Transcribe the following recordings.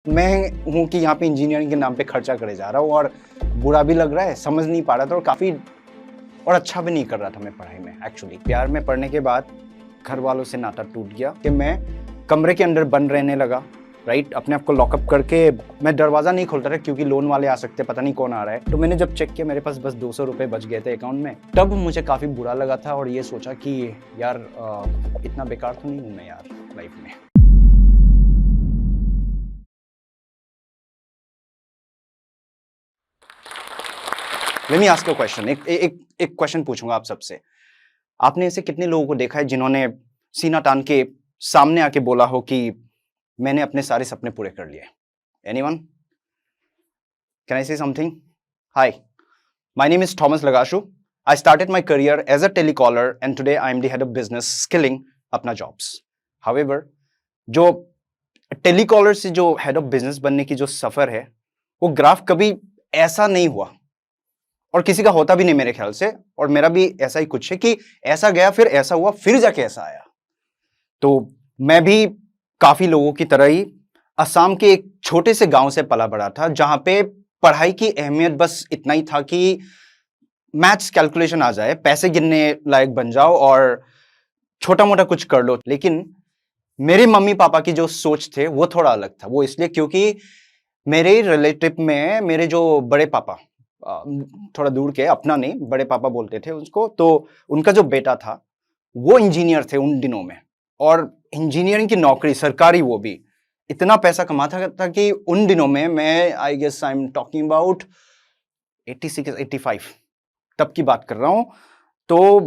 मैं हूँ कि यहाँ पे इंजीनियरिंग के नाम पे खर्चा करे जा रहा हूँ और बुरा भी लग रहा है, समझ नहीं पा रहा था और काफ़ी और अच्छा भी नहीं कर रहा था मैं पढ़ाई में एक्चुअली। प्यार में पढ़ने के बाद घर वालों से नाता टूट गया कि मैं कमरे के अंदर बंद रहने लगा, राइट। अपने आप को लॉकअप करके मैं दरवाज़ा नहीं खोलता था क्योंकि लोन वाले आ सकते, पता नहीं कौन आ रहा है। तो मैंने जब चेक किया मेरे पास बस 200 रुपये बच गए थे अकाउंट में, तब मुझे काफ़ी बुरा लगा था और ये सोचा कि यार इतना बेकार तो नहीं हूँ मैं यार लाइफ में। Let me ask a question. एक क्वेश्चन पूछूंगा आप सबसे। आपने ऐसे कितने लोगों को देखा है जिन्होंने सीना तान के सामने आके बोला हो कि मैंने अपने सारे सपने पूरे कर लिए? एनीवन? कैन आई से something? Hi, my name is Thomas Lagashu. I started my career as a telecaller and today I am the head of business skilling अपना jobs. However, जो टेलीकॉलर से जो हेड ऑफ बिजनेस बनने की जो सफर है वो ग्राफ कभी ऐसा नहीं हुआ और किसी का होता भी नहीं मेरे ख्याल से, और मेरा भी ऐसा ही कुछ है कि ऐसा गया फिर ऐसा हुआ फिर जाके ऐसा आया। तो मैं भी काफी लोगों की तरह ही असम के एक छोटे से गांव से पला बड़ा था जहां पे पढ़ाई की अहमियत बस इतना ही था कि मैथ्स कैलकुलेशन आ जाए, पैसे गिनने लायक बन जाओ और छोटा मोटा कुछ कर लो। लेकिन मेरे मम्मी पापा की जो सोच थे वो थोड़ा अलग था। वो इसलिए क्योंकि मेरे रिलेटिव में मेरे जो बड़े पापा, थोड़ा दूर के, अपना नहीं, बड़े पापा बोलते थे उसको, तो उनका जो बेटा था वो इंजीनियर थे उन दिनों में, और इंजीनियरिंग की नौकरी सरकारी, वो भी इतना पैसा कमाता था कि उन दिनों में, मैं I guess I am talking about 86 85 तब की बात कर रहा हूं। तो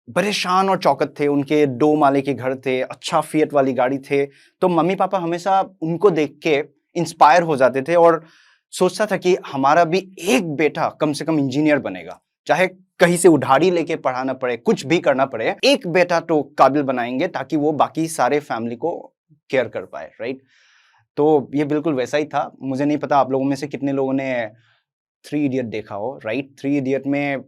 बड़े शान और चौकत थे, उनके 2 माले के घर थे, अच्छा फिएट वाली गाड़ी थे। तो मम्मी पापा हमेशा उनको देख के इंस्पायर हो जाते थे और सोचता था कि हमारा भी एक बेटा कम से कम इंजीनियर बनेगा, चाहे कहीं से उधारी लेके पढ़ाना पड़े, कुछ भी करना पड़े, एक बेटा तो काबिल बनाएंगे ताकि वो बाकी सारे फैमिली को केयर कर पाए, राइट। तो ये बिल्कुल वैसा ही था। मुझे नहीं पता आप लोगों में से कितने लोगों ने 3 इडियट देखा हो, राइट। 3 इडियट में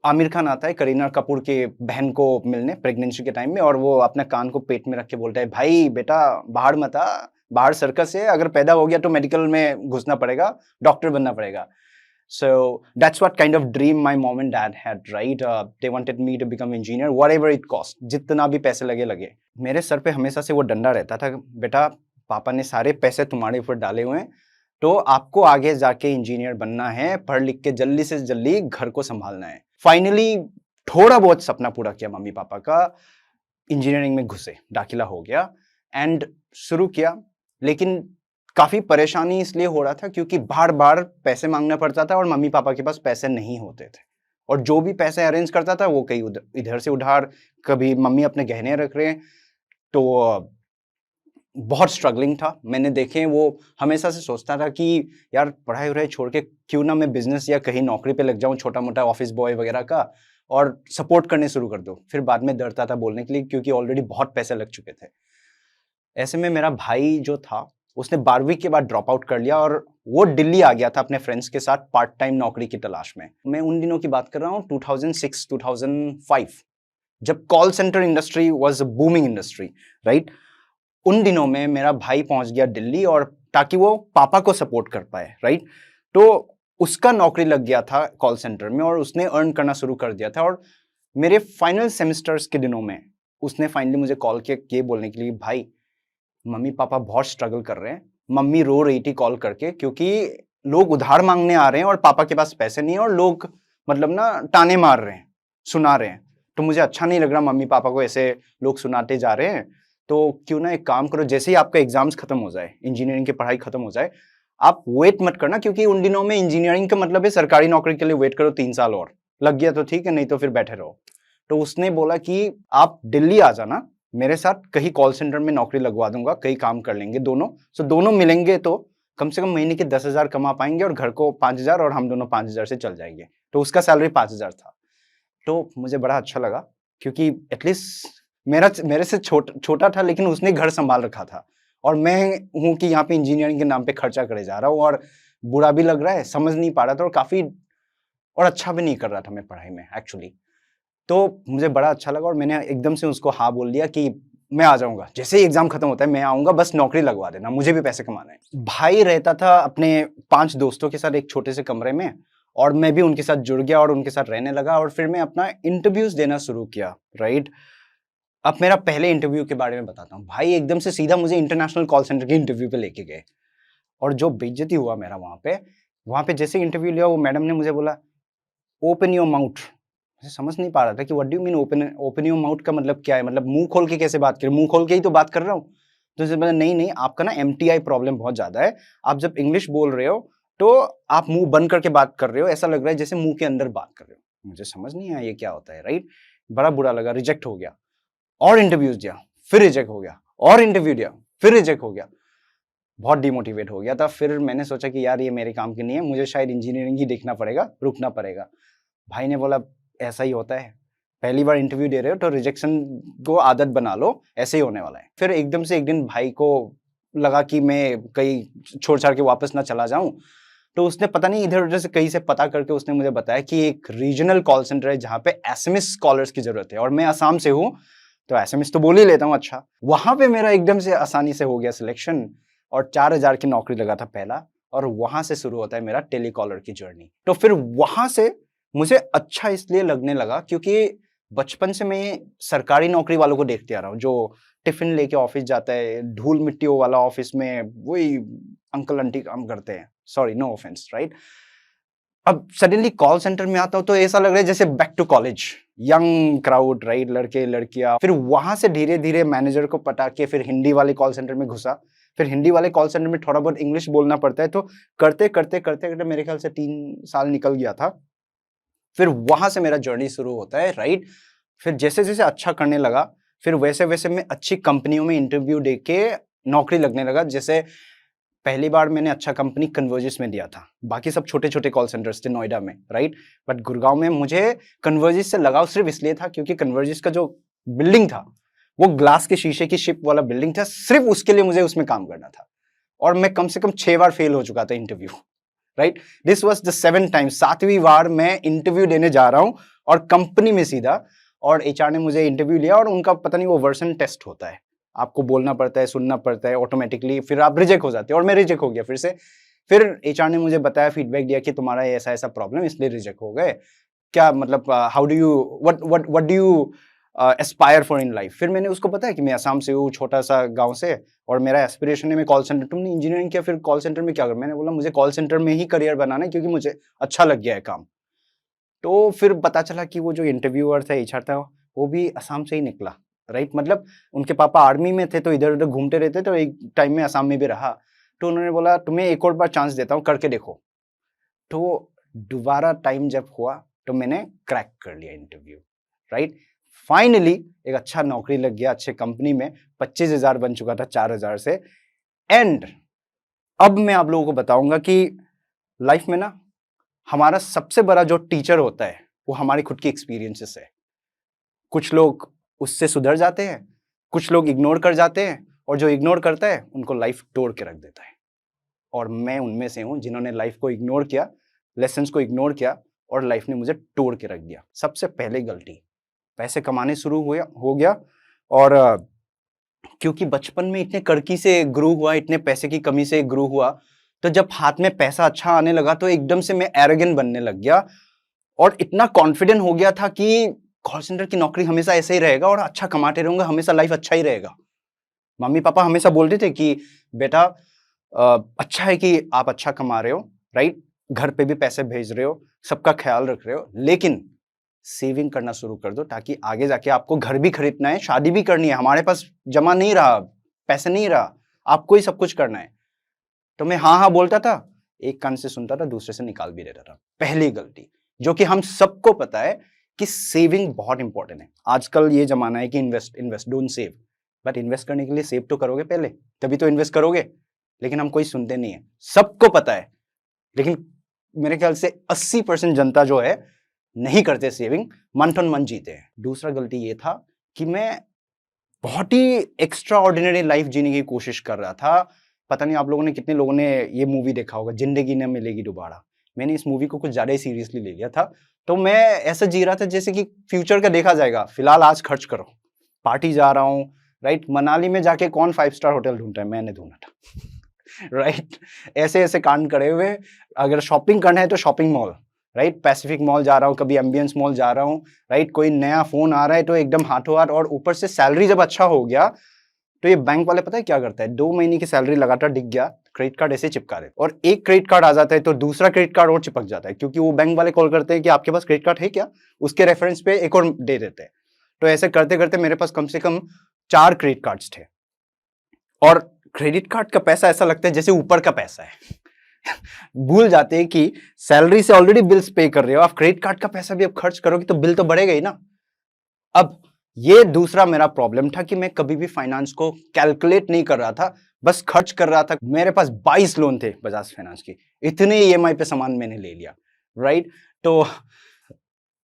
आमिर खान आता है करीना कपूर के बहन को मिलने प्रेगनेंसी के टाइम में, और वो अपने कान को पेट में रख के बोलता है, भाई बेटा बाहर मत आ, बाहर सर्कस है, अगर पैदा हो गया तो मेडिकल में घुसना पड़ेगा, डॉक्टर बनना पड़ेगा। So that's what kind of dream my mom and dad had, right? They wanted me to become engineer, whatever it cost, जितना भी पैसे लगे लगे। मेरे सर पे हमेशा से वो डंडा रहता था, बेटा पापा ने सारे पैसे तुम्हारे ऊपर डाले हुए हैं, तो आपको आगे जाके इंजीनियर बनना है, पढ़ लिख के जल्दी से जल्दी घर को संभालना है। फाइनली थोड़ा बहुत सपना पूरा किया मम्मी पापा का, इंजीनियरिंग में घुसे, दाखिला हो गया एंड शुरू किया। लेकिन काफी परेशानी इसलिए हो रहा था क्योंकि बार बार पैसे मांगना पड़ता था और मम्मी पापा के पास पैसे नहीं होते थे, और जो भी पैसे अरेंज करता था वो कहीं इधर से उधार, कभी मम्मी अपने गहने रख रहे हैं। तो बहुत स्ट्रगलिंग था। मैंने देखे, वो हमेशा से सोचता था कि यार पढ़ाई वढ़ाई छोड़ के क्यों ना मैं बिजनेस या कहीं नौकरी पे लग जाऊं, छोटा मोटा ऑफिस बॉय वगैरह का, और सपोर्ट करने शुरू कर दो। फिर बाद में डरता था बोलने के लिए क्योंकि ऑलरेडी बहुत पैसे लग चुके थे। ऐसे में मेरा भाई जो था उसने 12वीं के बाद ड्रॉप आउट कर लिया और वो दिल्ली आ गया था अपने फ्रेंड्स के साथ पार्ट टाइम नौकरी की तलाश में। मैं उन दिनों की बात कर रहा हूँ 2006 2005, जब call centre industry was a booming industry, right. उन दिनों में मेरा भाई पहुंच गया दिल्ली, और ताकि वो पापा को सपोर्ट कर पाए, राइट। तो उसका नौकरी लग गया था कॉल सेंटर में और उसने अर्न करना शुरू कर दिया था। और मेरे फाइनल सेमेस्टर्स के दिनों में उसने फाइनली मुझे कॉल किया ये बोलने के लिए, भाई मम्मी पापा बहुत स्ट्रगल कर रहे हैं, मम्मी रो रही थी कॉल करके क्योंकि लोग उधार मांगने आ रहे हैं और पापा के पास पैसे नहीं है, और लोग मतलब ना ताने मार रहे हैं, सुना रहे हैं। तो मुझे अच्छा नहीं लग रहा मम्मी पापा को ऐसे लोग सुनाते जा रहे हैं, तो क्यों ना एक काम करो, जैसे ही आपका एग्जाम्स खत्म हो जाए, इंजीनियरिंग की पढ़ाई खत्म हो जाए, आप वेट मत करना, क्योंकि उन दिनों में इंजीनियरिंग का मतलब है सरकारी नौकरी के लिए वेट करो 3 साल और, लग गया तो ठीक है, नहीं तो फिर बैठे रहो। तो उसने बोला कि आप दिल्ली आ जाना मेरे साथ, कहीं कॉल सेंटर में नौकरी लगवा दूंगा, कहीं काम कर लेंगे दोनों। सो दोनों मिलेंगे तो कम से कम महीने के 10,000 कमा पाएंगे और घर को 5,000, और हम दोनों 5,000 से चल जाएंगे। तो उसका सैलरी 5,000 था। तो मुझे बड़ा अच्छा लगा क्योंकि एटलीस्ट मेरे से छोटा था, लेकिन उसने घर संभाल रखा था, और मैं हूं कि यहाँ पे इंजीनियरिंग के नाम पे खर्चा करे जा रहा हूँ और बुरा भी लग रहा है, समझ नहीं पा रहा था और काफी और अच्छा भी नहीं कर रहा था मैं पढ़ाई में एक्चुअली। तो मुझे बड़ा अच्छा लगा और मैंने एकदम से उसको हाँ बोल दिया कि मैं आ जाऊंगा, जैसे ही एग्जाम खत्म होता है मैं आऊंगा, बस नौकरी लगवा देना, मुझे भी पैसे कमाना है। भाई रहता था अपने 5 दोस्तों के साथ एक छोटे से कमरे में, और मैं भी उनके साथ जुड़ गया और उनके साथ रहने लगा, और फिर मैं अपना इंटरव्यूज देना शुरू किया, राइट। अब मेरा पहले इंटरव्यू के बारे में बताता हूँ। भाई एकदम से सीधा मुझे इंटरनेशनल कॉल सेंटर के इंटरव्यू पे लेके गए, और जो बेइज्जती हुआ मेरा वहां पे जैसे इंटरव्यू लिया, वो मैडम ने मुझे बोला ओपन योर माउथ। मुझे समझ नहीं पा रहा था कि what do you mean open your mouth का मतलब क्या है, मतलब मुंह खोल के कैसे बात करें, मुंह खोल के ही तो बात कर रहा हूँ। तो उसे बोला नहीं नहीं, आपका ना MTI प्रॉब्लम बहुत ज्यादा है, आप जब इंग्लिश बोल रहे हो तो आप मुंह बंद करके बात कर रहे हो, ऐसा लग रहा है जैसे मुंह के अंदर बात कर रहे हो। मुझे समझ नहीं आया ये क्या होता है, राइट। बड़ा बुरा लगा, रिजेक्ट हो गया, और इंटरव्यूज दिया, फिर रिजेक्ट हो गया, और इंटरव्यू दिया, फिर रिजेक्ट हो गया। बहुत डिमोटिवेट हो गया था। फिर मैंने सोचा कि यार ये मेरे काम की नहीं है, मुझे शायद इंजीनियरिंग ही देखना पड़ेगा, रुकना पड़ेगा। भाई ने बोला ऐसा ही होता है, पहली बार इंटरव्यू दे रहे हो तो रिजेक्शन को आदत बना लो, ऐसे ही होने वाला है। फिर एकदम से एक दिन भाई को लगा कि मैं कहीं छोड़ छाड़ के वापस ना चला जाऊं, तो उसने पता नहीं इधर उधर से कहीं से पता करके उसने मुझे बताया कि एक रीजनल कॉल सेंटर है जहां पे एसएमएस कॉलर्स की जरूरत है, और मैं असम से हूं तो एसएमएस तो बोल ही लेता हूं अच्छा। वहां पे मेरा एकदम से आसानी से हो गया सिलेक्शन, और 4,000 की नौकरी लगा था पहला, और वहां से शुरू होता है मेरा टेलीकॉलर की जर्नी। तो फिर वहां से मुझे अच्छा इसलिए लगने लगा क्योंकि बचपन से मैं सरकारी नौकरी वालों को देखते आ रहा हूँ, जो टिफिन लेके ऑफिस जाता है, धूल मिट्टियों वाला ऑफिस में वही अंकल आंटी काम करते हैं, सॉरी नो ऑफेंस, राइट। अब सडनली कॉल सेंटर में आता हूँ तो ऐसा लग रहा है जैसे back to college, young crowd, right, लड़के लड़कियां। फिर वहां से धीरे धीरे मैनेजर को पटा के फिर हिंदी वाले कॉल सेंटर में घुसा। फिर हिंदी वाले कॉल सेंटर में थोड़ा बहुत इंग्लिश बोलना पड़ता है, तो करते करते करते करते मेरे ख्याल से 3 साल निकल गया था। फिर वहां से मेरा जर्नी शुरू होता है, राइट। फिर जैसे जैसे अच्छा करने लगा, फिर वैसे वैसे मैं अच्छी कंपनियों में इंटरव्यू दे के नौकरी लगने लगा। जैसे पहली बार मैंने अच्छा कंपनी कन्वर्जिस में दिया था, बाकी सब छोटे छोटे कॉल सेंटर्स थे नोएडा में, राइट। बट गुड़गांव में मुझे कन्वर्जिस से लगाव सिर्फ इसलिए था क्योंकि कन्वर्जिस का जो बिल्डिंग था वो ग्लास के शीशे की शिप वाला बिल्डिंग था, सिर्फ उसके लिए मुझे उसमें काम करना था। और मैं कम से कम 6 बार फेल हो चुका था interview, right. This was the 7th time, 7वीं बार मैं इंटरव्यू देने जा रहा हूं और कंपनी में सीधा। और HR ने मुझे इंटरव्यू लिया, और उनका पता नहीं वो वर्सन टेस्ट होता है, आपको बोलना पड़ता है, सुनना पड़ता है ऑटोमेटिकली, फिर आप रिजेक्ट हो जाते हो, और मैं रिजेक्ट हो गया फिर से। फिर HR ने मुझे बताया, फीडबैक दिया कि तुम्हारा ऐसा ऐसा प्रॉब्लम इसलिए रिजेक्ट हो गए, क्या मतलब how do you what do you Aspire for in life. फिर मैंने उसको बताया कि मैं असम से हूँ, छोटा सा गांव से, और मेरा एस्पिरेशन है मैं कॉल सेंटर। तुमने इंजीनियरिंग किया, फिर कॉल सेंटर में क्या कर। मैंने बोला मुझे कॉल सेंटर में ही करियर बनाना है क्योंकि मुझे अच्छा लग गया है काम। तो फिर पता चला कि वो जो इंटरव्यूअर था, HR था, वो भी असम से ही निकला, राइट। मतलब उनके पापा आर्मी में थे तो इधर उधर घूमते रहते, तो एक टाइम में असम में भी रहा। तो उन्होंने बोला तुम्हें एक और बार चांस देता हूँ, करके देखो। तो दोबारा टाइम जब हुआ तो मैंने क्रैक कर लिया इंटरव्यू, राइट। फाइनली एक अच्छा नौकरी लग गया, अच्छे कंपनी में, 25,000 बन चुका था 4,000 से। एंड अब मैं आप लोगों को बताऊंगा कि लाइफ में ना हमारा सबसे बड़ा जो टीचर होता है वो हमारी खुद की एक्सपीरियंसेस है। कुछ लोग उससे सुधर जाते हैं, कुछ लोग इग्नोर कर जाते हैं, और जो इग्नोर करता है उनको लाइफ तोड़ के रख देता है। और मैं उनमें से हूं जिन्होंने लाइफ को इग्नोर किया, लेसन्स को इग्नोर किया, और लाइफ ने मुझे तोड़ के रख दिया। सबसे पहले गलती, पैसे कमाने शुरू हो गया, और क्योंकि बचपन में इतने कड़की से ग्रो हुआ, इतने पैसे की कमी से ग्रो हुआ, तो जब हाथ में पैसा अच्छा आने लगा तो एकदम से मैं एरोगेंट बनने लग गया, और इतना कॉन्फिडेंट हो गया था कि कॉल सेंटर की नौकरी हमेशा ऐसे ही रहेगा और अच्छा कमाते रहूंगा, हमेशा लाइफ अच्छा ही रहेगा। मम्मी पापा हमेशा बोलते थे कि बेटा अच्छा है कि आप अच्छा कमा रहे हो, राइट, घर पे भी पैसे भेज रहे हो, सबका ख्याल रख रहे हो, लेकिन सेविंग करना शुरू कर दो ताकि आगे जाके आपको घर भी खरीदना है, शादी भी करनी है, हमारे पास जमा नहीं रहा, पैसे नहीं रहा, आपको ही सब कुछ करना है। तो मैं हाँ हाँ बोलता था, एक कान से सुनता था, दूसरे से निकाल भी देता था। पहली गलती, जो कि हम सबको पता है कि सेविंग बहुत इंपॉर्टेंट है। आजकल ये जमाना है कि invest don't save, but invest करने के लिए सेव तो करोगे पहले, तभी तो इन्वेस्ट करोगे। लेकिन हम कोई सुनते नहीं है, सबको पता है, लेकिन मेरे ख्याल से 80% जनता जो है नहीं करते सेविंग, मंथ ऑन मंथ जीते हैं। दूसरा गलती ये था कि मैं बहुत ही एक्स्ट्रा ऑर्डिनरी लाइफ जीने की कोशिश कर रहा था। पता नहीं आप लोगों ने, कितने लोगों ने ये मूवी देखा होगा, जिंदगी न मिलेगी दोबारा। मैंने इस मूवी को कुछ ज्यादा ही सीरियसली ले लिया था, तो मैं ऐसा जी रहा था जैसे कि फ्यूचर का देखा जाएगा, फिलहाल आज खर्च करो, पार्टी जा रहा हूँ, राइट? मनाली में जाके कौन 5 स्टार होटल ढूंढता है? मैंने ढूंढा था। राइट? ऐसे ऐसे कांड करे हुए। अगर शॉपिंग करना है तो shopping mall, right? Pacific mall जा रहा हूँ, कभी एम्बियंस मॉल जा रहा हूँ, राइट? कोई नया फोन आ रहा है तो एकदम हाथों हाथ, और ऊपर से सैलरी जब अच्छा हो गया तो ये बैंक वाले पता है क्या करता है, 2 महीने की सैलरी लगातार दिख गया, क्रेडिट कार्ड ऐसे चिपका देते, और एक क्रेडिट कार्ड आ जाता है तो दूसरा क्रेडिट कार्ड और चिपक जाता है, क्योंकि वो बैंक वाले कॉल करते हैं कि आपके पास क्रेडिट कार्ड है क्या, उसके रेफरेंस पे एक और दे देते हैं। तो ऐसे करते करते मेरे पास कम से कम 4 क्रेडिट कार्ड्स थे, और क्रेडिट कार्ड का पैसा ऐसा लगता है जैसे ऊपर का पैसा है। भूल जाते हैं कि सैलरी से ऑलरेडी बिल्स पे कर रहे हो, आप क्रेडिट कार्ड का पैसा भी अब खर्च करोगे तो बिल तो बढ़ेगा ही ना। अब ये दूसरा मेरा प्रॉब्लम था कि मैं कभी भी फाइनेंस को कैलकुलेट नहीं कर रहा था, बस खर्च कर रहा था। मेरे पास 22 लोन थे बजाज फाइनेंस की, इतने ईएमआई पे सामान मैंने ले लिया, राइट? तो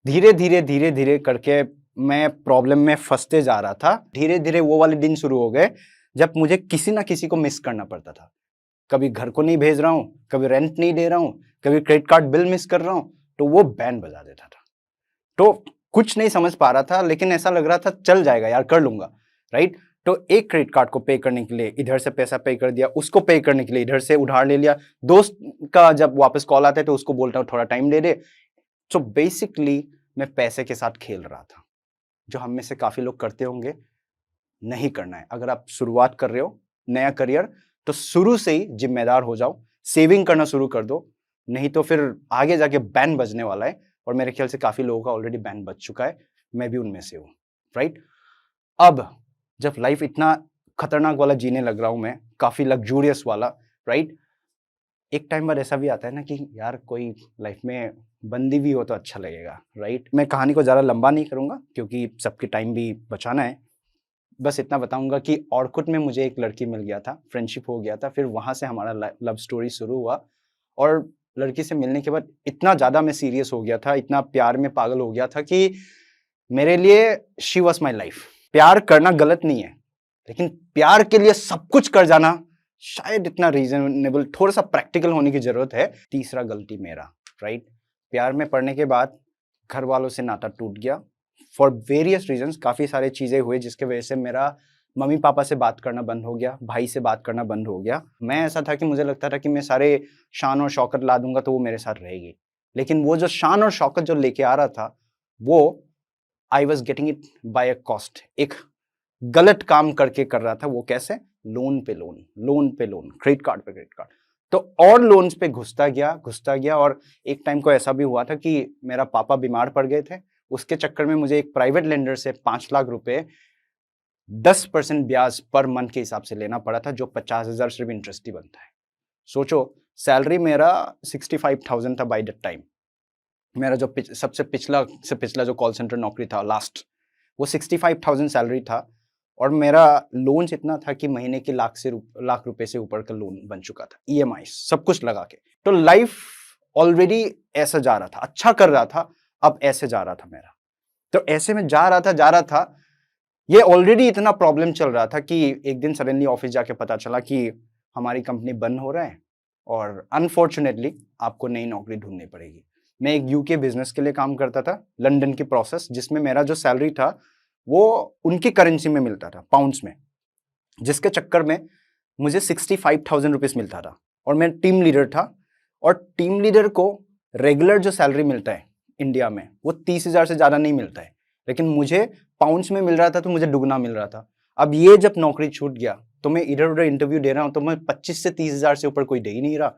धीरे धीरे धीरे धीरे करके मैं प्रॉब्लम में फंसते जा रहा था। धीरे धीरे वो वाले दिन शुरू हो गए जब मुझे किसी ना किसी को मिस करना पड़ता था। कभी घर को नहीं भेज रहा हूं, कभी रेंट नहीं दे रहा हूं, कभी क्रेडिट कार्ड बिल मिस कर रहा हूं, तो वो बैंड बजा देता था। तो कुछ नहीं समझ पा रहा था, लेकिन ऐसा लग रहा था चल जाएगा यार, कर लूंगा, राइट? तो एक क्रेडिट कार्ड को पे करने के लिए इधर से पैसा पे कर दिया, उसको पे करने के लिए इधर से उधार ले लिया, दोस्त का जब वापस कॉल आता है तो उसको बोलता हूँ थोड़ा टाइम दे दे। तो बेसिकली मैं पैसे के साथ खेल रहा था, जो हम में से काफी लोग करते होंगे। नहीं करना है। अगर आप शुरुआत कर रहे हो नया करियर, तो शुरू से ही जिम्मेदार हो जाओ, सेविंग करना शुरू कर दो, नहीं तो फिर आगे जाके बैन बजने वाला है। और मेरे ख्याल से काफी लोगों का ऑलरेडी बैन बज चुका है, मैं भी उनमें से हूँ, राइट? अब जब लाइफ इतना खतरनाक वाला जीने लग रहा हूं मैं, काफी लग्जूरियस वाला, राइट? एक टाइम बाद ऐसा भी आता है ना कि यार कोई लाइफ में बंदी भी हो तो अच्छा लगेगा, राइट? मैं कहानी को ज्यादा लंबा नहीं करूंगा क्योंकि सबके टाइम भी बचाना है। बस इतना बताऊंगा कि ऑर्कुट में मुझे एक लड़की मिल गया था, फ्रेंडशिप हो गया था, फिर वहां से हमारा लव स्टोरी शुरू हुआ। और लड़की से मिलने के बाद इतना ज्यादा मैं सीरियस हो गया था, इतना प्यार में पागल हो गया था कि मेरे लिए शी वॉज माई लाइफ। प्यार करना गलत नहीं है, लेकिन प्यार के लिए सब कुछ कर जाना शायद इतना रीजनेबल, थोड़ा सा प्रैक्टिकल होने की जरूरत है। तीसरा गलती मेरा, राइट? प्यार में पड़ने के बाद घर वालों से नाता टूट गया फॉर वेरियस रीजंस। काफी सारे चीजें हुए जिसके वजह से मेरा मम्मी पापा से बात करना बंद हो गया, भाई से बात करना बंद हो गया। मैं ऐसा था कि मुझे लगता था कि मैं सारे शान और शौकत ला दूंगा तो वो मेरे साथ रहेगी, लेकिन वो जो शान और शौकत जो लेके आ रहा था, वो I was getting it by a cost. एक गलत काम करके कर रहा था। वो कैसे? लोन पे लोन, लोन पे लोन, क्रेडिट कार्ड पे क्रेडिट कार्ड। तो और लोन्स पे घुसता गया। और एक टाइम को ऐसा भी हुआ था कि मेरा पापा बीमार पड़ गए थे, उसके चक्कर में मुझे एक प्राइवेट लेंडर से 5 लाख रुपए 10% ब्याज पर मंथ के हिसाब से लेना पड़ा था, जो 50,000 सिर्फ इंटरेस्ट ही बनता है। सोचो, सैलरी मेरा 65,000 था बाय दैट टाइम। मेरा जो सबसे पिछला जो कॉल सेंटर नौकरी था लास्ट, वो 65,000 सैलरी था, और मेरा लोन इतना था कि महीने के लाख रुपए से ऊपर का लोन बन चुका था, ईएमआई सब कुछ लगा के। तो लाइफ ऑलरेडी ऐसा जा रहा था, अच्छा कर रहा था, अब ऐसे जा रहा था मेरा। तो ऐसे में जा रहा था, ये ऑलरेडी इतना प्रॉब्लम चल रहा था कि एक दिन सडनली ऑफिस जाके पता चला कि हमारी कंपनी बंद हो रहा है और अनफॉर्चुनेटली आपको नई नौकरी ढूंढनी पड़ेगी। मैं एक यूके बिजनेस के लिए काम करता था, लंदन की प्रोसेस, जिसमें मेरा जो सैलरी था वो उनकी करेंसी में मिलता था, पाउंड्स में, जिसके चक्कर में मुझे 65,000 रुपीज मिलता था। और मैं टीम लीडर था, और टीम लीडर को रेगुलर जो सैलरी मिलता है इंडिया में वो 30,000 से ज्यादा नहीं मिलता है, लेकिन मुझे पाउंड्स में मिल रहा था तो मुझे दुगना मिल रहा था। अब ये जब नौकरी छूट गया तो मैं इधर उधर इंटरव्यू दे रहा हूं तो मैं 25 से 30,000 से ऊपर कोई दे ही नहीं रहा।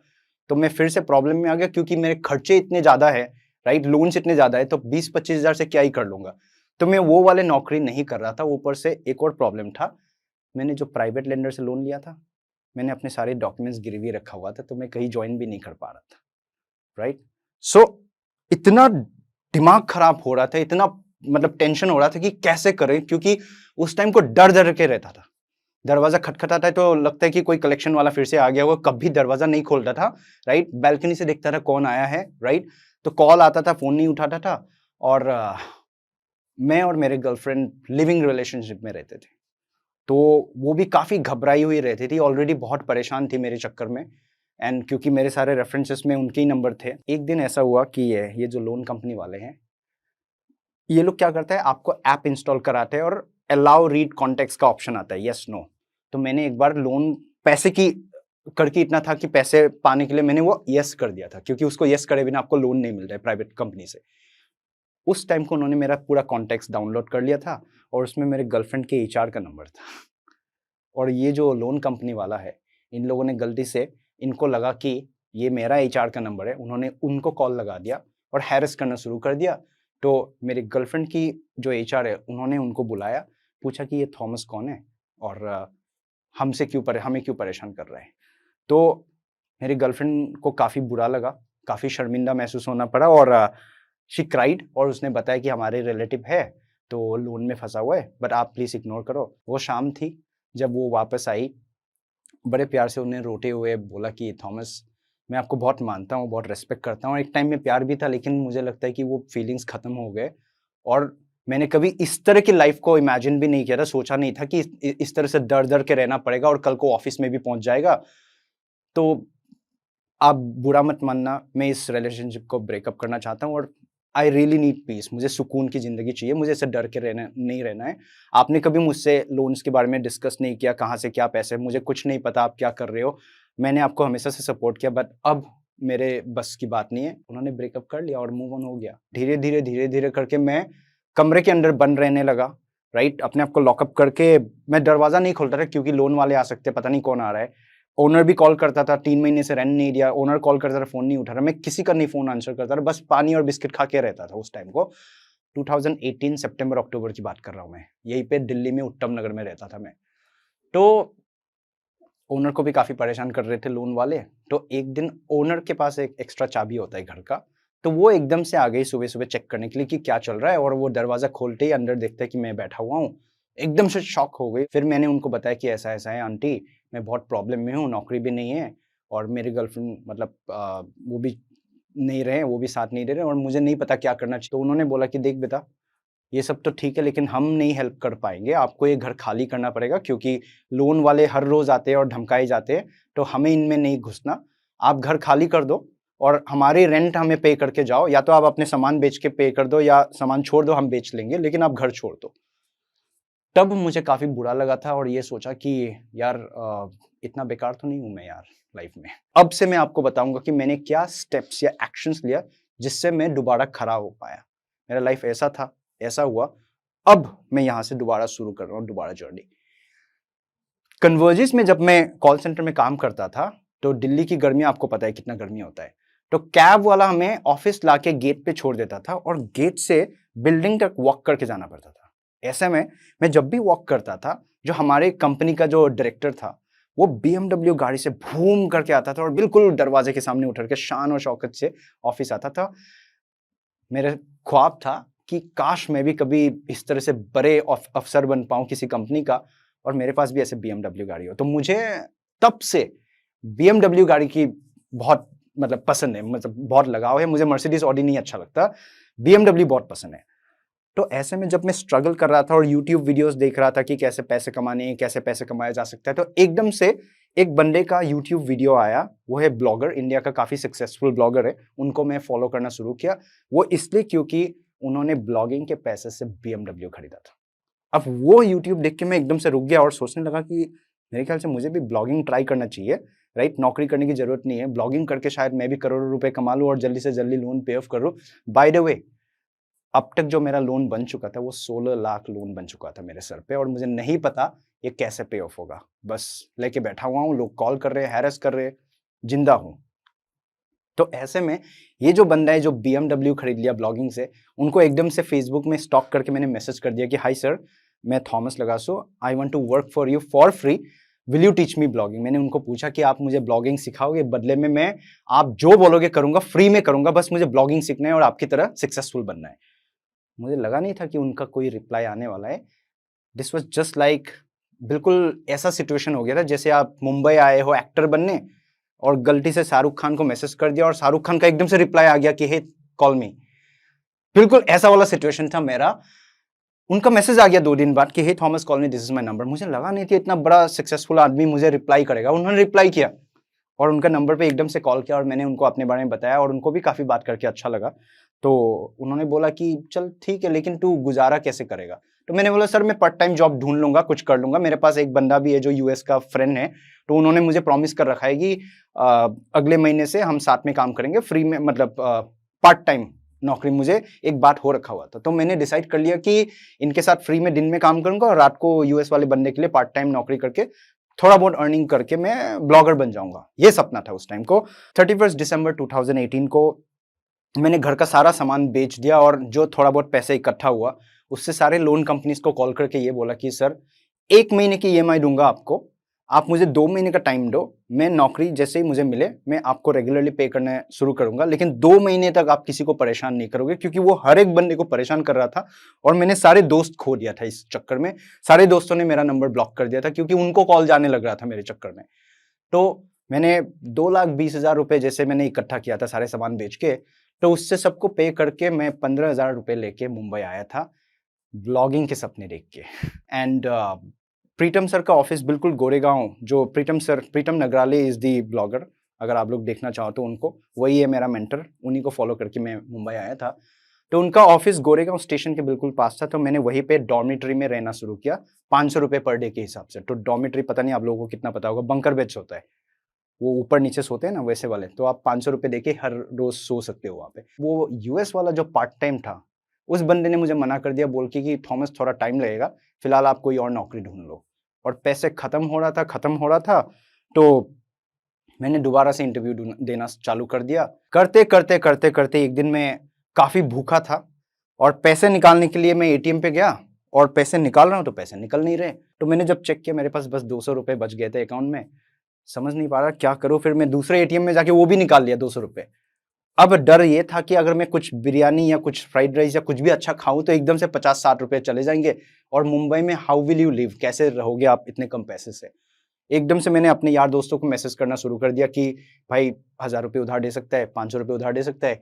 तो मैं फिर से प्रॉब्लम में आ गया, क्योंकि मेरे खर्चे इतने ज्यादा है, राइट? लोन्स इतने ज्यादा है, तो 20-25,000 से क्या ही कर लूंगा। तो मैं वो वाले नौकरी नहीं कर रहा था। ऊपर से एक और प्रॉब्लम था, मैंने जो प्राइवेट लेंडर से लोन लिया था, मैंने अपने सारे डॉक्यूमेंट्स गिरवी रखा हुआ था, तो मैं कहीं ज्वाइन भी नहीं कर पा रहा था, राइट? सो इतना दिमाग खराब हो रहा था, इतना मतलब टेंशन हो रहा था कि कैसे करें, क्योंकि उस टाइम को डर डर के रहता था। दरवाजा खटखटाता है तो लगता है कि कोई कलेक्शन वाला फिर से आ गया होगा, कभी दरवाजा नहीं खोलता था, राइट? बैल्कनी से देखता था कौन आया है, राइट? तो कॉल आता था, फोन नहीं उठाता था। और मैं और मेरे गर्लफ्रेंड लिविंग रिलेशनशिप में रहते थे, तो वो भी काफी घबराई हुई रहती थी, ऑलरेडी बहुत परेशान थी मेरे चक्कर में। एंड क्योंकि मेरे सारे रेफरेंसेस में उनके ही नंबर थे। एक दिन ऐसा हुआ कि ये जो लोन कंपनी वाले हैं, ये लोग क्या करते हैं, आपको ऐप इंस्टॉल कराते हैं और अलाउ रीड कॉन्टेक्स्ट का ऑप्शन आता है, यस नो। तो मैंने एक बार लोन पैसे की करके इतना था कि पैसे पाने के लिए मैंने वो यस कर दिया था, क्योंकि उसको यस करे बिना आपको लोन नहीं मिल रहा है प्राइवेट कंपनी से। उस टाइम को उन्होंने मेरा पूरा कॉन्टेक्स्ट डाउनलोड कर लिया था और उसमें मेरे गर्लफ्रेंड के एचआर का नंबर था। और ये जो लोन कंपनी वाला है, इन लोगों ने गलती से, इनको लगा कि ये मेरा एचआर का नंबर है, उन्होंने उनको कॉल लगा दिया और हैरेस करना शुरू कर दिया। तो मेरी गर्लफ्रेंड की जो एचआर है, उन्होंने उनको बुलाया, पूछा कि ये थॉमस कौन है और हमें क्यों परेशान कर रहा है। तो मेरी गर्लफ्रेंड को काफ़ी बुरा लगा, काफ़ी शर्मिंदा महसूस होना पड़ा और शी क्राइड और उसने बताया कि हमारे रिलेटिव है तो लोन में फंसा हुआ है, बट आप प्लीज़ इग्नोर करो। वो शाम थी, जब वो वापस आई, बड़े प्यार से उन्हें रोते हुए बोला कि थॉमस, मैं आपको बहुत मानता हूँ, बहुत रिस्पेक्ट करता हूँ, एक टाइम में प्यार भी था, लेकिन मुझे लगता है कि वो फीलिंग्स ख़त्म हो गए और मैंने कभी इस तरह की लाइफ को इमेजिन भी नहीं किया था, सोचा नहीं था कि इस तरह से डर के रहना पड़ेगा और कल को ऑफिस में भी पहुंच जाएगा। तो आप बुरा मत मानना, मैं इस रिलेशनशिप को ब्रेकअप करना चाहता हूँ और आई रियली नीड पीस, मुझे सुकून की ज़िंदगी चाहिए, मुझे इससे डर के नहीं रहना है। आपने कभी मुझसे लोन्स के बारे में डिस्कस नहीं किया, कहाँ से क्या पैसे, मुझे कुछ नहीं पता आप क्या कर रहे हो, मैंने आपको हमेशा से सपोर्ट किया, बट अब मेरे बस की बात नहीं है। उन्होंने ब्रेकअप कर लिया और मूव ऑन हो गया। धीरे धीरे करके मैं कमरे के अंदर बंद रहने लगा, राइट, अपने आप को लॉकअप करके। मैं दरवाज़ा नहीं खोलता था क्योंकि लोन वाले आ सकते, पता नहीं कौन आ रहा है। ओनर भी कॉल करता था, 3 महीने से रेंट नहीं दिया, ओनर कॉल करता था, फोन नहीं उठा रहा, मैं किसी का नहीं फोन आंसर करता था, बस पानी और बिस्किट खा के रहता था उस टाइम को। 2018 सितंबर अक्टूबर की बात कर रहा हूँ मैं, यहीं पे दिल्ली में उत्तम नगर में रहता था मैं। तो ओनर को भी काफी परेशान कर रहे थे लोन वाले। तो एक दिन ओनर के पास एक एक्स्ट्रा चाबी होता है घर का, तो वो एकदम से आ गई सुबह सुबह चेक करने के लिए कि क्या चल रहा है, और वो दरवाजा खोलते ही अंदर देखते कि मैं बैठा हुआ हूँ। एकदम से शॉक हो गई। फिर मैंने उनको बताया कि ऐसा ऐसा है आंटी, मैं बहुत प्रॉब्लम में हूँ, नौकरी भी नहीं है और मेरी गर्लफ्रेंड मतलब वो भी नहीं रहे, वो भी साथ नहीं दे रहे और मुझे नहीं पता क्या करना चाहिए। तो उन्होंने बोला कि देख बेटा, ये सब तो ठीक है लेकिन हम नहीं हेल्प कर पाएंगे, आपको ये घर खाली करना पड़ेगा क्योंकि लोन वाले हर रोज आते हैं और धमकाए जाते हैं, तो हमें इनमें नहीं घुसना। आप घर खाली कर दो और हमारी रेंट हमें पे करके जाओ, या तो आप अपने सामान बेच के पे कर दो या सामान छोड़ दो, हम बेच लेंगे, लेकिन आप घर छोड़ दो। तब मुझे काफी बुरा लगा था और ये सोचा कि यार इतना बेकार तो नहीं हूं मैं यार लाइफ में। अब से मैं आपको बताऊंगा कि मैंने क्या स्टेप्स या एक्शंस लिया जिससे मैं दोबारा खड़ा हो पाया। मेरा लाइफ ऐसा था, ऐसा हुआ, अब मैं यहां से दोबारा शुरू कर रहा हूं, दोबारा जर्नी। कन्वर्जिस में जब मैं कॉल सेंटर में काम करता था तो दिल्ली की गर्मी, आपको पता है कितना गर्मी होता है, तो कैब वाला हमें ऑफिस लाके गेट पे छोड़ देता था और गेट से बिल्डिंग तक वॉक करके जाना पड़ता था। ऐसे में मैं जब भी वॉक करता था, जो हमारे कंपनी का जो डायरेक्टर था वो BMW गाड़ी से भूम करके आता था और बिल्कुल दरवाजे के सामने उतर के शान और शौकत से ऑफिस आता था। मेरा ख्वाब था कि काश मैं भी कभी इस तरह से बड़े अफसर बन पाऊं किसी कंपनी का और मेरे पास भी ऐसे BMW गाड़ी हो। तो मुझे तब से BMW गाड़ी की बहुत मतलब पसंद है, मतलब बहुत लगाव है। मुझे मर्सिडीज ऑडी नहीं अच्छा लगता, BMW बहुत पसंद है। तो ऐसे में जब मैं स्ट्रगल कर रहा था और YouTube वीडियोस देख रहा था कि कैसे पैसे कमाने हैं, कैसे पैसे कमाया जा सकता है, तो एकदम से एक बंदे का YouTube वीडियो आया। वो है ब्लॉगर, इंडिया का काफी सक्सेसफुल ब्लॉगर है, उनको मैं फॉलो करना शुरू किया। वो इसलिए क्योंकि उन्होंने ब्लॉगिंग के पैसे से BMW खरीदा था। अब वो YouTube देख के मैं एकदम से रुक गया और सोचने लगा कि मेरे ख्याल से मुझे भी ब्लॉगिंग ट्राई करना चाहिए, राइट। नौकरी करने की जरूरत नहीं है, ब्लॉगिंग करके शायद मैं भी करोड़ों रुपए कमा लूं और जल्दी से जल्दी लोन पे ऑफ करूं। बाय द वे, अब तक जो मेरा लोन बन चुका था वो 16 लाख लोन बन चुका था मेरे सर पे, और मुझे नहीं पता ये कैसे पे ऑफ होगा। बस लेके बैठा हुआ हूँ, लोग कॉल कर रहे हैं, हैरेस कर रहे हैं, जिंदा हूँ। तो ऐसे में ये जो बंदा है जो BMW खरीद लिया ब्लॉगिंग से, उनको एकदम से फेसबुक में स्टॉक करके मैंने मैसेज कर दिया कि हाय सर, मैं Thomas Lagaso, I want to work for you for free, will you teach me blogging. मैंने उनको पूछा कि आप मुझे ब्लॉगिंग सिखाओगे, बदले में मैं आप जो बोलोगे करूंगा, फ्री में करूंगा, बस मुझे ब्लॉगिंग सीखना है और आपकी तरह सक्सेसफुल बनना है। मुझे लगा नहीं था कि उनका कोई रिप्लाई आने वाला है। दिस वाज जस्ट लाइक, बिल्कुल ऐसा सिचुएशन हो गया था जैसे आप मुंबई आए हो एक्टर बनने और गलती से शाहरुख खान को मैसेज कर दिया और शाहरुख खान का एकदम से रिप्लाई आ गया कि हे कॉल मी। बिल्कुल ऐसा वाला सिचुएशन था मेरा। उनका मैसेज आ गया 2 दिन बाद कि hey Thomas call me, this is my number. मुझे लगा नहीं कि इतना बड़ा सक्सेसफुल आदमी मुझे रिप्लाई करेगा। उन्होंने रिप्लाई किया और उनका नंबर पे एकदम से कॉल किया और मैंने उनको अपने बारे में बताया और उनको भी काफी बात करके अच्छा लगा। तो उन्होंने बोला कि चल ठीक है, लेकिन तू गुजारा कैसे करेगा। तो मैंने बोला सर मैं पार्ट टाइम जॉब ढूंढ लूंगा, कुछ कर लूंगा, मेरे पास एक बंदा भी है जो यूएस का फ्रेंड है, तो उन्होंने मुझे प्रॉमिस कर रखा है कि अगले महीने से हम साथ में काम करेंगे फ्री में, मतलब पार्ट टाइम नौकरी, मुझे एक बात हो रखा हुआ था। तो मैंने डिसाइड कर लिया कि इनके साथ फ्री में दिन में काम करूंगा और रात को यूएस वाले बंदे के लिए पार्ट टाइम नौकरी करके थोड़ा बहुत अर्निंग करके मैं ब्लॉगर बन जाऊंगा। ये सपना था उस टाइम को। 31 दिसंबर 2018 को मैंने घर का सारा सामान बेच दिया और जो थोड़ा बहुत पैसे इकट्ठा हुआ उससे सारे लोन कंपनीज को कॉल करके ये बोला कि सर 1 महीने की ईएमआई दूंगा आपको, आप मुझे 2 महीने का टाइम दो, मैं नौकरी जैसे ही मुझे मिले मैं आपको रेगुलरली पे करने शुरू करूंगा, लेकिन 2 महीने तक आप किसी को परेशान नहीं करोगे, क्योंकि वो हर एक बंदे को परेशान कर रहा था और मैंने सारे दोस्त खो दिया था इस चक्कर में। सारे दोस्तों ने मेरा नंबर ब्लॉक कर दिया था क्योंकि उनको कॉल जाने लग रहा था मेरे चक्कर में। तो मैंने 2,20,000 रुपए जैसे मैंने इकट्ठा किया था सारे सामान बेच के, तो उससे सबको पे करके मैं 15,000 रुपए लेके मुंबई आया था ब्लॉगिंग के सपने देख के। एंड प्रीतम सर का ऑफिस बिल्कुल गोरेगांव, जो प्रीतम नगराले इज दी ब्लॉगर, अगर आप लोग देखना चाहो तो उनको, वही है मेरा मेंटर, उन्हीं को फॉलो करके मैं मुंबई आया था। तो उनका ऑफिस गोरेगांव स्टेशन के बिल्कुल पास था, तो मैंने वहीं पे डॉर्मिटरी में रहना शुरू किया 500 रुपए पर डे के हिसाब से। तो डॉर्मिटरी पता नहीं आप लोगों को कितना पता होगा, बंकर बेड्स होता है, वो ऊपर नीचे सोते हैं ना वैसे वाले, तो आप 500 रुपए देके हर रोज सो सकते हो वहाँ पे। वो यूएस वाला जो पार्ट टाइम था, उस बंदे ने मुझे मना कर दिया बोल के कि थॉमस थोड़ा टाइम लगेगा, फिलहाल आप कोई और नौकरी ढूंढ लो। और पैसे खत्म हो रहा था, तो मैंने दोबारा से इंटरव्यू देना चालू कर दिया। करते एक दिन मैं काफी भूखा था और पैसे निकालने के लिए मैं एटीएम पे गया और पैसे निकाल रहा हूँ तो पैसे निकल नहीं रहे। तो मैंने जब चेक किया मेरे पास बस 200 रुपए बच गए थे अकाउंट में। समझ नहीं पा रहा क्या करूं, फिर मैं दूसरे एटीएम में जाके वो भी निकाल लिया 200 रुपए। अब डर ये था कि अगर मैं कुछ बिरयानी या कुछ फ्राइड राइस या कुछ भी अच्छा खाऊं तो एकदम से 50-60 रुपए चले जाएंगे, और मुंबई में हाउ विल यू लिव, कैसे रहोगे आप इतने कम पैसे से। एकदम से मैंने अपने यार दोस्तों को मैसेज करना शुरू कर दिया कि भाई 1000 रुपये उधार दे सकता है, 500 रुपये उधार दे सकता है।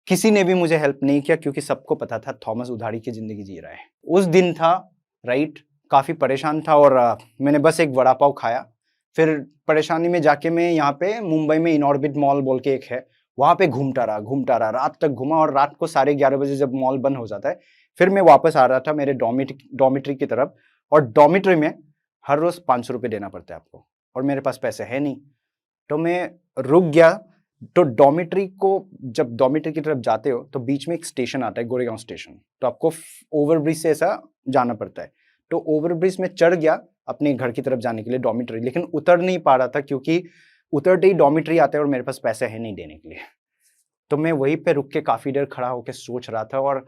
किसी ने भी मुझे हेल्प नहीं किया क्योंकि सबको पता था थॉमस उधारी की जिंदगी जी रहा है। उस दिन था राइट, काफी परेशान था और मैंने बस एक वड़ा पाव खाया। फिर परेशानी में जाके मैं यहाँ पे मुंबई में इनऑर्बिट मॉल बोल के एक है, वहां पे घूमता रहा, रात तक घूमा, और रात को 11:30 बजे जब मॉल बंद हो जाता है फिर मैं वापस आ रहा था मेरे डॉमिट्री की तरफ। और डॉमिट्री में हर रोज 500 रुपये देना पड़ता है आपको, और मेरे पास पैसे है नहीं, तो मैं रुक गया। तो डॉमिट्री को जब डॉमिट्री की तरफ जाते हो तो बीच में एक स्टेशन आता है, गोरेगांव स्टेशन, तो आपको ओवरब्रिज से ऐसा जाना पड़ता है। तो ओवरब्रिज में चढ़ गया अपने घर की तरफ जाने के लिए डॉमिट्री, लेकिन उतर नहीं पा रहा था क्योंकि उतरते ही डॉमिट्री आता है और मेरे पास पैसे है नहीं देने के लिए। तो मैं वहीं पे रुक के काफी देर खड़ा होकर सोच रहा था, और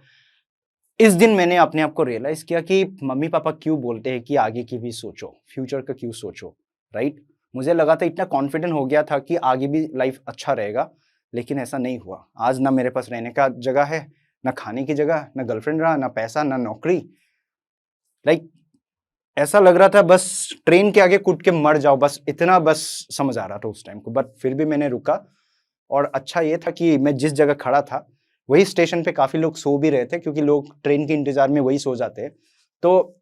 इस दिन मैंने अपने आप को रियलाइज किया कि मम्मी पापा क्यों बोलते हैं कि आगे की भी सोचो, फ्यूचर का क्यों सोचो, राइट। मुझे लगा था, इतना कॉन्फिडेंट हो गया था कि आगे भी लाइफ अच्छा रहेगा, लेकिन ऐसा नहीं हुआ। आज ना मेरे पास रहने का जगह है, ना खाने की जगह, ना गर्लफ्रेंड रहा, ना पैसा, ना नौकरी। लाइक ऐसा लग रहा था बस ट्रेन के आगे कूद के मर जाओ, बस इतना बस समझ आ रहा था उस टाइम को। बट फिर भी मैंने रुका, और अच्छा ये था कि मैं जिस जगह खड़ा था वही स्टेशन पे काफी लोग सो भी रहे थे, क्योंकि लोग ट्रेन के इंतजार में वही सो जाते हैं। तो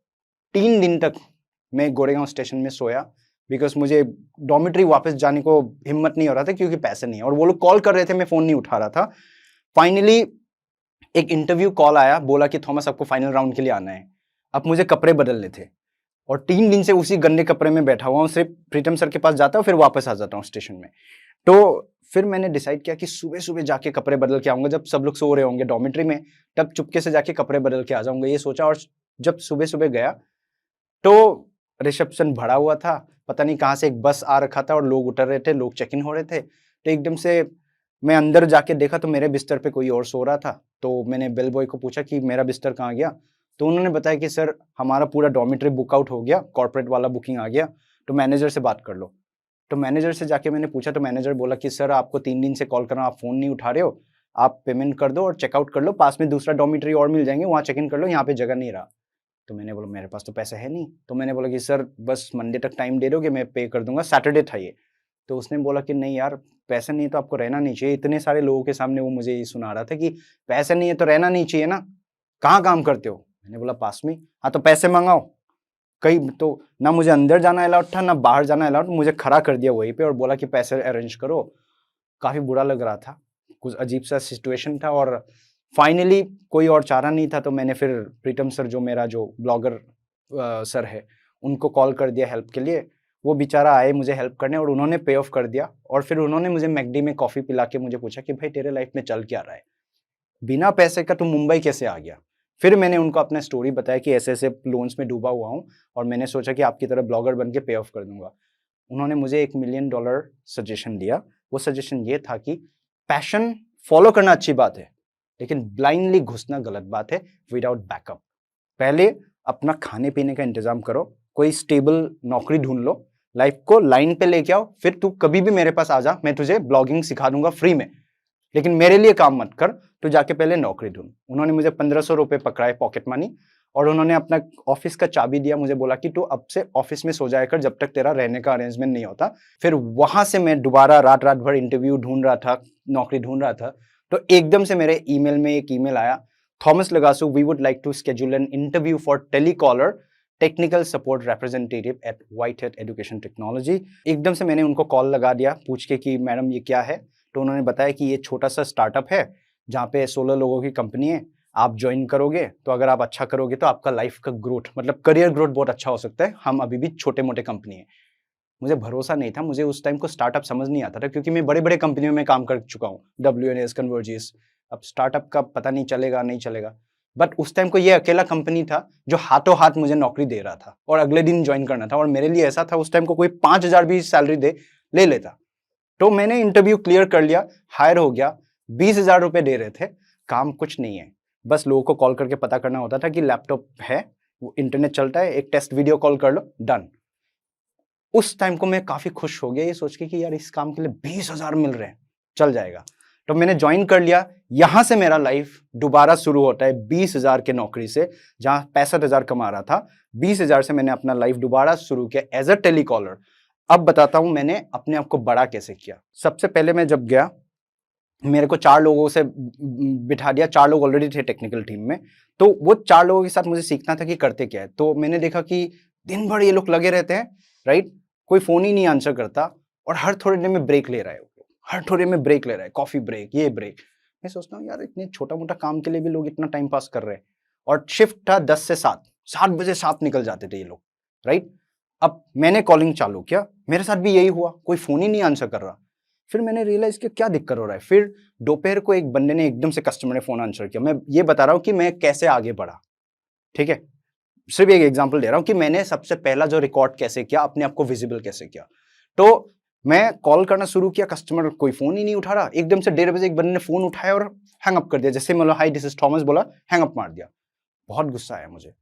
3 दिन तक मैं गोरेगांव स्टेशन में सोया, बिकॉज मुझे डॉमिट्री वापस जाने को हिम्मत नहीं हो रहा था क्योंकि पैसे नहीं है, और वो लोग कॉल कर रहे थे, मैं फोन नहीं उठा रहा था। फाइनली एक इंटरव्यू कॉल आया, बोला कि थॉमस आपको फाइनल राउंड के लिए आना है। अब मुझे कपड़े बदलने थे और 3 दिन से उसी गंदे कपड़े में बैठा हुआ हूँ, सिर्फ प्रीतम सर के पास जाता हूँ फिर वापस आ जाता हूँ स्टेशन में। तो फिर मैंने डिसाइड किया कि सुबह सुबह जाके कपड़े बदल के आऊंगा, जब सब लोग सो रहे होंगे डॉर्मेट्री में, तब चुपके से जाके कपड़े बदल के आ जाऊंगा, ये सोचा। और जब सुबह सुबह गया तो रिसेप्शन भरा हुआ था, पता नहीं कहाँ से एक बस आ रखा था और लोग उतर रहे थे, लोग चेक इन हो रहे थे। तो एकदम से मैं अंदर जाके देखा तो मेरे बिस्तर पे कोई और सो रहा था। तो मैंने बेल बॉय को पूछा कि मेरा बिस्तर कहाँ गया, तो उन्होंने बताया कि सर हमारा पूरा डॉर्मेट्री बुक आउट हो गया, कॉर्पोरेट वाला बुकिंग आ गया, तो मैनेजर से बात कर लो। तो मैनेजर से जाके मैंने पूछा, तो मैनेजर बोला कि सर आपको 3 दिन से कॉल कर रहा हूँ, आप फोन नहीं उठा रहे हो, आप पेमेंट कर दो और चेकआउट कर लो, पास में दूसरा डॉर्मेट्री और मिल जाएंगे, वहाँ चेक इन कर लो, यहाँ पे जगह नहीं रहा। तो मैंने बोला मेरे पास तो पैसे है नहीं। तो मैंने बोला कि सर बस मंडे तक टाइम दे दोगे, मैं पे कर दूंगा, सैटरडे था ये। तो उसने बोला कि नहीं यार, पैसे नहीं तो आपको रहना नहीं चाहिए। इतने सारे लोगों के सामने वो मुझे ये सुना रहा था कि पैसे नहीं है तो रहना नहीं चाहिए ना, कहाँ काम करते हो। मैंने बोला पास में। हाँ तो पैसे मंगाओ। कहीं तो ना मुझे अंदर जाना अलाउड था ना बाहर जाना अलाउड, मुझे खड़ा कर दिया वहीं पे और बोला कि पैसे अरेंज करो। काफी बुरा लग रहा था, कुछ अजीब सा सिचुएशन था। और फाइनली कोई और चारा नहीं था, तो मैंने फिर प्रीतम सर, जो मेरा जो ब्लॉगर सर है, उनको कॉल कर दिया हेल्प के लिए। वो बेचारा आए मुझे हेल्प करने और उन्होंने पे ऑफ कर दिया। और फिर उन्होंने मुझे मैकडी में कॉफ़ी पिला के मुझे पूछा कि भाई तेरे लाइफ में चल क्या रहा है, बिना पैसे का तू मुंबई कैसे आ गया। फिर मैंने उनको अपना स्टोरी बताया कि ऐसे ऐसे लोन्स में डूबा हुआ हूँ और मैंने सोचा कि आपकी तरह ब्लॉगर बन के पे ऑफ कर दूंगा। उन्होंने मुझे $1 मिलियन सजेशन दिया। वो सजेशन ये था कि पैशन फॉलो करना अच्छी बात है, लेकिन ब्लाइंडली घुसना गलत बात है विदाउट बैकअप। पहले अपना खाने पीने का इंतजाम करो, कोई स्टेबल नौकरी ढूंढ लो, लाइफ को लाइन पे लेके आओ, फिर तू कभी भी मेरे पास आ जा, मैं तुझे ब्लॉगिंग सिखा दूंगा फ्री में, लेकिन मेरे लिए काम मत कर, तू जाके पहले नौकरी ढूंढ। उन्होंने मुझे 1500 रुपए पकड़ाए पॉकेट मनी और उन्होंने अपना ऑफिस का चाबी दिया, मुझे बोला कि तू अब से ऑफिस में सो जाया कर जब तक तेरा रहने का अरेंजमेंट नहीं होता। फिर वहां से मैं दोबारा रात रात भर इंटरव्यू ढूंढ रहा था, नौकरी ढूंढ रहा था, तो एकदम से मेरे ईमेल में एक ईमेल आया, Thomas Lagasu, we would like to schedule an interview for telecaller technical support representative at Whitehead education technology. एकदम से मैंने उनको कॉल लगा दिया पूछ के कि मैडम ये क्या है। तो उन्होंने बताया कि ये छोटा सा स्टार्टअप है जहाँ पे 16 लोगों की कंपनी है, आप ज्वाइन करोगे तो अगर आप अच्छा करोगे तो आपका लाइफ का ग्रोथ, मतलब करियर ग्रोथ बहुत अच्छा हो सकता है। हम अभी भी छोटे मोटे कंपनी है। मुझे भरोसा नहीं था, मुझे उस टाइम को स्टार्टअप समझ नहीं आता था, क्योंकि मैं बड़े बड़े कंपनियों में काम कर चुका हूँ, WNS, कन्वर्जिस। अब स्टार्टअप का पता नहीं चलेगा नहीं चलेगा, बट उस टाइम को ये अकेला कंपनी था जो हाथों हाथ मुझे नौकरी दे रहा था और अगले दिन ज्वाइन करना था। और मेरे लिए ऐसा था उस टाइम को कोई 5000 भी सैलरी दे ले लेता। तो मैंने इंटरव्यू क्लियर कर लिया, हायर हो गया। 20,000 रुपए दे रहे थे, काम कुछ नहीं है, बस लोगों को कॉल करके पता करना होता था कि लैपटॉप है, वो इंटरनेट चलता है, एक टेस्ट वीडियो कॉल कर लो, डन। उस टाइम को मैं काफी खुश हो गया ये सोच के कि यार इस काम के लिए 20,000 मिल रहे हैं, चल जाएगा। तो मैंने ज्वाइन कर लिया। यहां से मेरा लाइफ दोबारा शुरू होता है 20,000 के नौकरी से, जहां 65,000 कमा रहा था। 20,000 से मैंने अपना लाइफ दोबारा शुरू किया एज अ टेलीकॉलर। अब बताता हूं मैंने अपने आप को बड़ा कैसे किया। सबसे पहले मैं जब गया, मेरे को 4 लोगों से बिठा दिया। 4 लोग ऑलरेडी थे टेक्निकल टीम में, तो वो 4 लोगों के साथ मुझे सीखना था कि करते क्या है। तो मैंने देखा कि दिन भर ये लोग लगे रहते हैं, राइट, कोई फोन ही नहीं आंसर करता और हर थोड़े देर में ब्रेक ले रहा है, हर थोड़े में ब्रेक ले रहा है, कॉफी ब्रेक, ये ब्रेक। मैं सोचता हूँ यार इतने छोटा मोटा काम के लिए भी लोग इतना टाइम पास कर रहे हैं। और शिफ्ट था 10 से 7, 7 बजे 7 निकल जाते थे ये लोग, राइट। अब मैंने कॉलिंग चालू किया, मेरे साथ भी यही हुआ, कोई फोन ही नहीं आंसर कर रहा। फिर मैंने रियलाइज किया क्या दिक्कत हो रहा है। फिर दोपहर को एक बंदे ने एकदम से, कस्टमर ने फोन आंसर किया। मैं ये बता रहा हूँ कि मैं कैसे आगे बढ़ा, ठीक है। सिर्फ एक एग्जांपल दे रहा हूँ कि मैंने सबसे पहला जो रिकॉर्ड कैसे किया, अपने आप को विजिबल कैसे किया। तो मैं कॉल करना शुरू किया, कस्टमर कोई फोन ही नहीं उठा रहा। एकदम से 1:30 बजे एक बंदे ने फोन उठाया और हैंग अप कर दिया। जैसे मतलब हाई दिस इज थॉमस बोला, हैंग अप मार दिया। बहुत गुस्सा आया मुझे।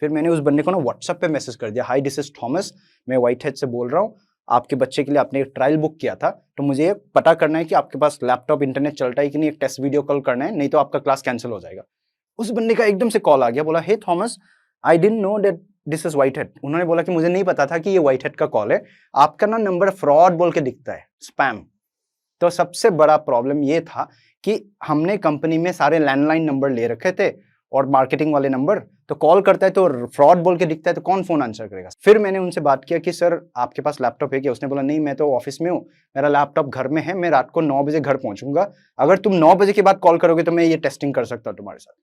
फिर मैंने उस बंदे को ना व्हाट्सएप पे मैसेज कर दिया, हाई दिस इज थॉमस, मैं व्हाइटहेड से बोल रहा हूँ, आपके बच्चे के लिए आपने एक ट्रायल बुक किया था, तो मुझे पता करना है कि आपके पास लैपटॉप इंटरनेट चलता है कि नहीं, एक टेस्ट वीडियो कॉल करना है, नहीं तो आपका क्लास कैंसिल हो जाएगा। उस बंदे का एकदम से कॉल आ गया, बोला hey Thomas, I didn't know that this is Whitehead. उन्होंने बोला कि मुझे नहीं पता था कि ये व्हाइटहेड का कॉल है, आपका ना नंबर फ्रॉड बोल के दिखता है, स्पैम। तो सबसे बड़ा प्रॉब्लम ये था कि हमने कंपनी में सारे लैंडलाइन नंबर ले रखे थे और मार्केटिंग वाले नंबर, तो कॉल करता है तो फ्रॉड बोल के दिखता है, तो कौन फोन आंसर करेगा। फिर मैंने उनसे बात किया कि सर आपके पास लैपटॉप है क्या। उसने बोला नहीं, मैं तो ऑफिस में हूँ, मेरा लैपटॉप घर में है, मैं रात को 9 बजे घर पहुंचूंगा, अगर तुम 9 बजे के बाद कॉल करोगे तो मैं ये टेस्टिंग कर सकता हूँ तुम्हारे साथ।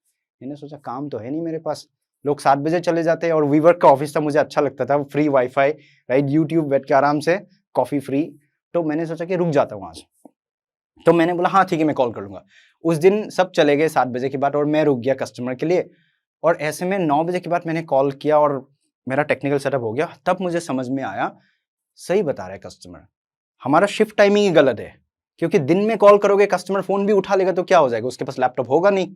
मैंने सोचा काम तो है नहीं मेरे पास, लोग 7 बजे चले जाते हैं और वीवर्क का ऑफिस था, मुझे अच्छा लगता था, फ्री वाईफाई, राइट, यूट्यूब बैठ के आराम से, कॉफी फ्री। तो मैंने सोचा कि रुक जाता हूँ वहां से। तो मैंने बोला हाँ ठीक है मैं कॉल कर लूंगा। उस दिन सब चले गए 7 बजे के बाद और मैं रुक गया कस्टमर के लिए। और ऐसे में 9 बजे के बाद मैंने कॉल किया और मेरा टेक्निकल सेटअप हो गया। तब मुझे समझ में आया सही बता रहा है कस्टमर, हमारा शिफ्ट टाइमिंग ही गलत है। क्योंकि दिन में कॉल करोगे कस्टमर फोन भी उठा लेगा तो क्या हो जाएगा, उसके पास लैपटॉप होगा नहीं,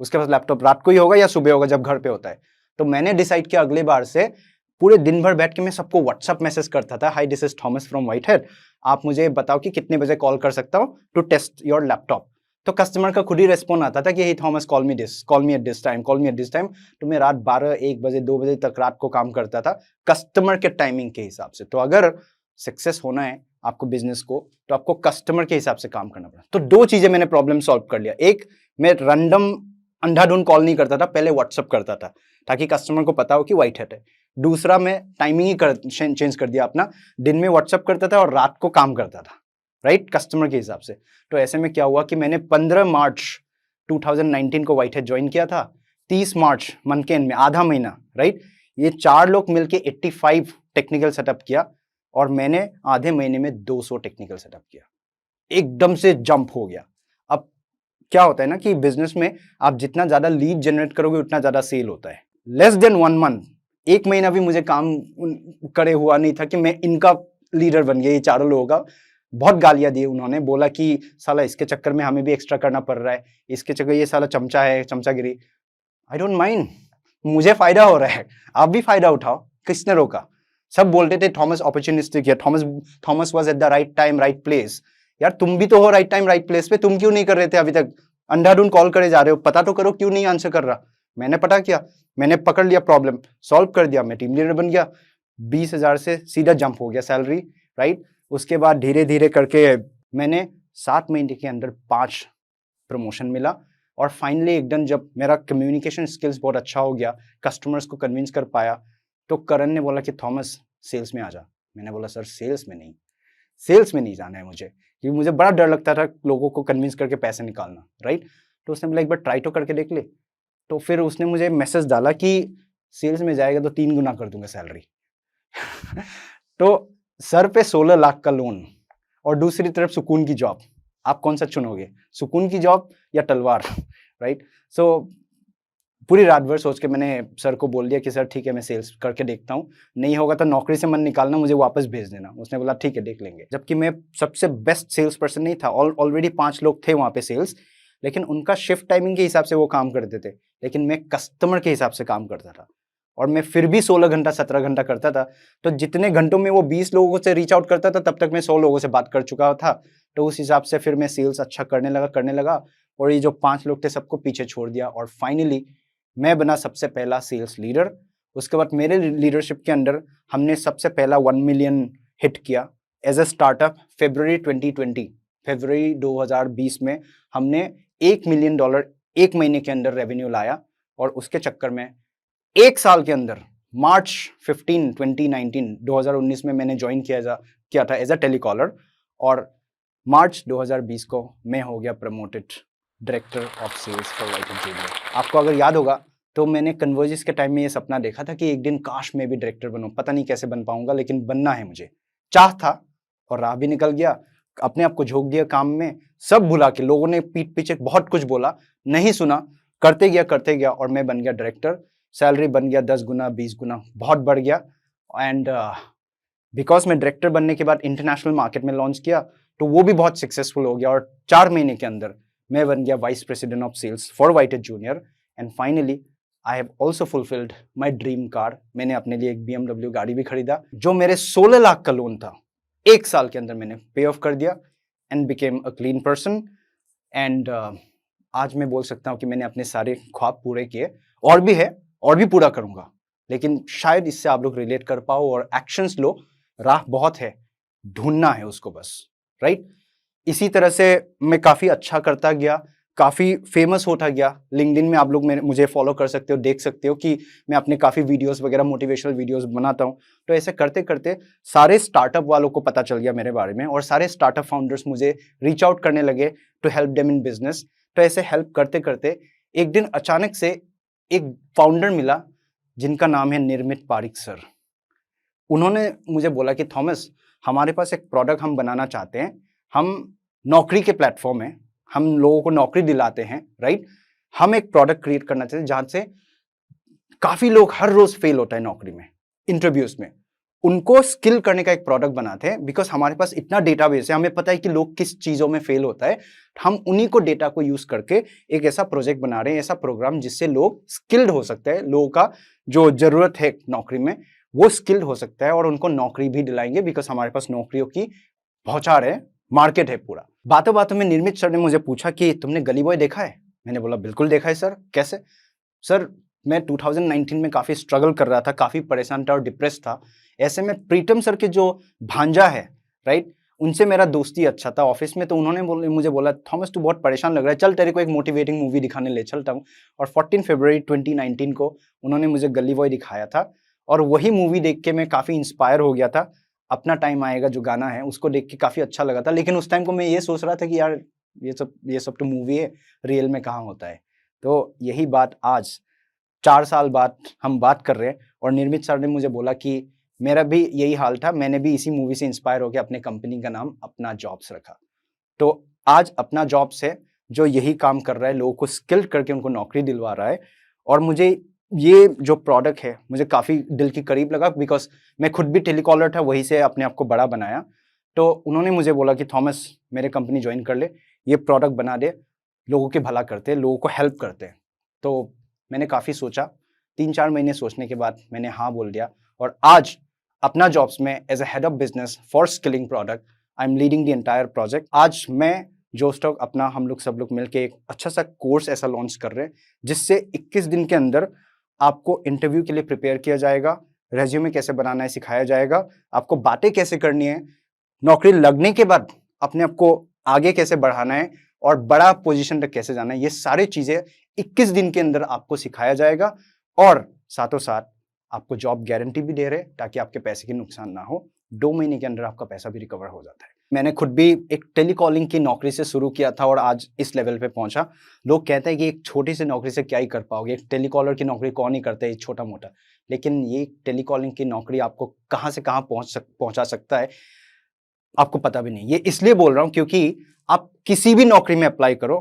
उसके पास लैपटॉप रात को ही होगा या सुबह होगा जब घर पे होता है। तो मैंने डिसाइड किया अगले बार से पूरे दिन भर बैठ के मैं सबको व्हाट्सएप मैसेज करता था, high this is Thomas from whitehead, आप मुझे बताओ कि कितने बजे कॉल कर सकता हूँ टू टेस्ट योर लैपटॉप। तो कस्टमर का खुद ही रेस्पॉन्ड आता था कि hey Thomas call me this, call me at this time, call me at this time. तो मैं रात 12, 1 बजे, 2 बजे तक रात को काम करता था कस्टमर के टाइमिंग के हिसाब से। तो अगर सक्सेस होना है आपको बिजनेस को, तो आपको कस्टमर के हिसाब से काम करना पड़ा। तो 2 चीजें मैंने प्रॉब्लम सॉल्व कर लिया। एक, मैं रैंडम अंधाधुंध कॉल नहीं करता था, पहले व्हाट्सएप करता था ताकि कस्टमर को पता हो कि व्हाइटहेड है। दूसरा, मैं टाइमिंग ही चेंज कर दिया अपना, दिन में व्हाट्सएप करता था और रात को काम करता था, राइट, कस्टमर के हिसाब से। तो ऐसे में क्या हुआ कि मैंने 15 मार्च 2019 को व्हाइट हेड ज्वाइन किया था, 30 मार्च मंथ के एंड में, आधा महीना, राइट, ये 4 लोग मिलके 85 टेक्निकल सेटअप किया और मैंने आधे महीने में 200 टेक्निकल सेटअप किया। एकदम से जंप हो गया। अब क्या होता है ना कि बिजनेस में आप जितना ज्यादा लीड जनरेट करोगे उतना ज्यादा सेल होता है। लेस देन 1 मंथ, 1 महीना भी मुझे काम करे हुआ नहीं था कि मैं इनका लीडर बन गया। ये चारों लोगों का बहुत गालियां दी उन्होंने, बोला कि साला इसके चक्कर में हमें भी एक्स्ट्रा करना पड़ रहा है, इसके चक्कर ये साला चमचा है, चमचागिरी। आई डोंट माइंड, मुझे फायदा हो रहा है, आप भी फायदा उठाओ, किसने रोका? सब बोलते थे थॉमस अपॉर्चुनिस्टिक है, Thomas was at the right time right place. यार तुम भी तो हो राइट टाइम राइट प्लेस पे, तुम क्यों नहीं कर रहे थे अभी तक? अंधाधुंध कॉल करे जा रहे हो, पता तो करो क्यों नहीं आंसर कर रहा। मैंने पता किया, मैंने पकड़ लिया, प्रॉब्लम सॉल्व कर दिया, मैं टीम लीडर बन गया, 20,000 से सीधा जंप हो गया सैलरी, राइट। उसके बाद धीरे धीरे करके मैंने 7 महीने के अंदर 5 प्रमोशन मिला और फाइनली एकदम जब मेरा कम्युनिकेशन स्किल्स बहुत अच्छा हो गया, कस्टमर्स को कन्विंस कर पाया, तो करण ने बोला कि थॉमस सेल्स में आ जा। मैंने बोला सर सेल्स में नहीं जाना है मुझे, क्योंकि मुझे बड़ा डर लगता था लोगों को कन्विंस करके पैसे निकालना, राइट। तो उसने बोला एक बार ट्राई तो करके देख ले। तो फिर उसने मुझे मैसेज डाला कि सेल्स में जाएगा तो 3 गुना कर दूंगा सैलरी। तो सर पे 16 लाख का लोन और दूसरी तरफ सुकून की जॉब, आप कौन सा चुनोगे, सुकून की जॉब या तलवार, राइट। सो पूरी रात भर सोच के मैंने सर को बोल दिया कि सर ठीक है मैं सेल्स करके देखता हूँ, नहीं होगा तो नौकरी से मन निकालना, मुझे वापस भेज देना। उसने बोला ठीक है देख लेंगे। जबकि मैं सबसे बेस्ट सेल्स पर्सन नहीं था, ऑलरेडी 5 लोग थे वहाँ पे सेल्स, लेकिन उनका शिफ्ट टाइमिंग के हिसाब से वो काम करते थे, लेकिन मैं कस्टमर के हिसाब से काम करता था और मैं फिर भी 16 घंटा 17 घंटा करता था। तो जितने घंटों में वो 20 लोगों से रीच आउट करता था, तब तक मैं 100 लोगों से बात कर चुका था। तो उस हिसाब से फिर मैं सेल्स अच्छा करने लगा और ये जो 5 लोग थे सबको पीछे छोड़ दिया और फाइनली मैं बना सबसे पहला सेल्स लीडर। उसके बाद मेरे लीडरशिप के अंदर हमने सबसे पहला 1 मिलियन हिट किया एज ए स्टार्टअप। फरवरी 2020 में हमने $1 मिलियन 1 महीने के अंदर रेवेन्यू लाया और उसके चक्कर में 1 साल के अंदर मार्च 15 2019 में मैंने ज्वाइन किया था एज अ टेलीकॉलर और मार्च 2020 को मैं हो गया promoted director of sales for White Hat Junior. आपको अगर याद होगा तो मैंने कन्वर्जिस के टाइम में ये सपना देखा था कि एक दिन काश मैं भी डायरेक्टर बनूं, पता नहीं कैसे बन पाऊंगा लेकिन बनना है मुझे, चाह था और राह भी निकल गया। अपने आप को झोंक दिया काम में, सब भुला के, लोगों ने पीठ पीछे बहुत कुछ बोला, नहीं सुना, करते गया और मैं बन गया डायरेक्टर। सैलरी बन गया 10 गुना 20 गुना, बहुत बढ़ गया। एंड बिकॉज मैं डायरेक्टर बनने के बाद इंटरनेशनल मार्केट में लॉन्च किया तो वो भी बहुत सक्सेसफुल हो गया और 4 महीने के अंदर मैं बन गया vice president of sales for White Hat Junior. And finally I have also fulfilled my dream car. मैंने अपने लिए एक BMW गाड़ी भी खरीदा, जो मेरे 16 लाख का लोन था 1 साल के अंदर मैंने पे ऑफ कर दिया and became a clean person. And आज मैं बोल सकता हूँ कि मैंने अपने सारे ख्वाब पूरे किए, और भी है और भी पूरा करूंगा, लेकिन शायद इससे आप लोग रिलेट कर पाओ और एक्शंस लो। राह बहुत है, ढूंढना है उसको बस, राइट। इसी तरह से मैं काफी अच्छा करता गया, काफी फेमस होता गया। लिंक्डइन में आप लोग मुझे फॉलो कर सकते हो, देख सकते हो कि मैं अपने काफी वीडियोस वगैरह मोटिवेशनल वीडियोस बनाता हूँ। तो ऐसे करते करते सारे स्टार्टअप वालों को पता चल गया मेरे बारे में और सारे स्टार्टअप फाउंडर्स मुझे रीच आउट करने लगे to help them in business. तो ऐसे हेल्प करते करते एक दिन अचानक से एक फाउंडर मिला जिनका नाम है निर्मित पारिक सर। उन्होंने मुझे बोला कि थॉमस, हमारे पास एक प्रोडक्ट हम बनाना चाहते हैं, हम नौकरी के प्लेटफॉर्म है, हम लोगों को नौकरी दिलाते हैं, राइट। हम एक प्रोडक्ट क्रिएट करना चाहते हैं जहां से काफी लोग हर रोज फेल होता है नौकरी में, इंटरव्यूज में, उनको स्किल करने का एक प्रोडक्ट बनाते हैं। बिकॉज हमारे पास इतना डेटाबेस है, हमें पता है कि लोग किस चीजों में फेल होता है, हम उन्हीं को डेटा को यूज करके एक ऐसा प्रोजेक्ट बना रहे हैं, ऐसा प्रोग्राम जिससे लोग स्किल्ड हो सकते हैं, लोगों का जो जरूरत है नौकरी में वो स्किल्ड हो सकता है और उनको नौकरी भी दिलाएंगे। बिकॉज हमारे पास नौकरियों की भौचार है, मार्केट है पूरा। बातों बातों में निर्मित सर ने मुझे पूछा कि तुमने गली बॉय देखा है? मैंने बोला बिल्कुल देखा है सर। कैसे? सर मैं 2019 में काफी स्ट्रगल कर रहा था, काफी परेशान था और डिप्रेस था। ऐसे में प्रीतम सर के जो भांजा है, राइट, उनसे मेरा दोस्ती अच्छा था ऑफिस में। तो उन्होंने मुझे बोला थॉमस तू बहुत परेशान लग रहा है, चल तेरे को एक मोटिवेटिंग मूवी दिखाने ले चलता हूँ। और 14 फरवरी 2019 को उन्होंने मुझे गली बॉय दिखाया था और वही मूवी देख के मैं काफी इंस्पायर हो गया था। अपना टाइम आएगा जो गाना है उसको देख के काफी अच्छा लगा था। लेकिन उस टाइम को मैं ये सोच रहा था कि यार ये सब तो मूवी है, रियल में कहाँ होता है। तो यही बात आज 4 साल बाद हम बात कर रहे हैं और निर्मित सर ने मुझे बोला कि मेरा भी यही हाल था, मैंने भी इसी मूवी से इंस्पायर होकर अपने कंपनी का नाम अपना जॉब्स रखा। तो आज अपना जॉब्स है जो यही काम कर रहा है, लोगों को स्किल्ड करके उनको नौकरी दिलवा रहा है। और मुझे ये जो प्रोडक्ट है मुझे काफ़ी दिल के करीब लगा, बिकॉज मैं खुद भी टेलीकॉलर था, वहीं से अपने आप को बड़ा बनाया। तो उन्होंने मुझे बोला कि थॉमस मेरे कंपनी ज्वाइन कर ले, ये प्रोडक्ट बना दे, लोगों के भला करते हैं, लोगों को हेल्प करते हैं। तो मैंने काफ़ी सोचा, 3-4 महीने सोचने के बाद मैंने हाँ बोल दिया और आज अपना जॉब्स में as a head of business for skilling product I am leading the entire project. आज मैं जो स्टॉक अपना हम लोग सब लोग मिलकर एक अच्छा सा कोर्स ऐसा लॉन्च कर रहे हैं जिससे 21 दिन के अंदर आपको इंटरव्यू के लिए प्रिपेयर किया जाएगा, रेज्यूमे कैसे बनाना है सिखाया जाएगा, आपको बातें कैसे करनी है, नौकरी लगने के बाद अपने आप को आगे कैसे बढ़ाना है और बड़ा पोजीशन तक कैसे जाना है, ये सारी चीजें 21 दिन के अंदर आपको सिखाया जाएगा। और साथों साथ आपको जॉब गारंटी भी दे रहे हैं ताकि आपके पैसे की नुकसान ना हो। 2 महीने के अंदर आपका पैसा भी रिकवर हो जाता है। मैंने खुद भी एक टेलीकॉलिंग की नौकरी से शुरू किया था और आज इस लेवल पे पहुंचा। लोग कहते हैं कि एक छोटी सी नौकरी से क्या ही कर पाओगे, एक टेलीकॉलर की नौकरी कौन ही करता है, छोटा मोटा, लेकिन ये टेलीकॉलिंग की नौकरी आपको कहां से कहां पहुंचा सकता है आपको पता भी नहीं। ये इसलिए बोल रहा हूं क्योंकि आप किसी भी नौकरी में अप्लाई करो,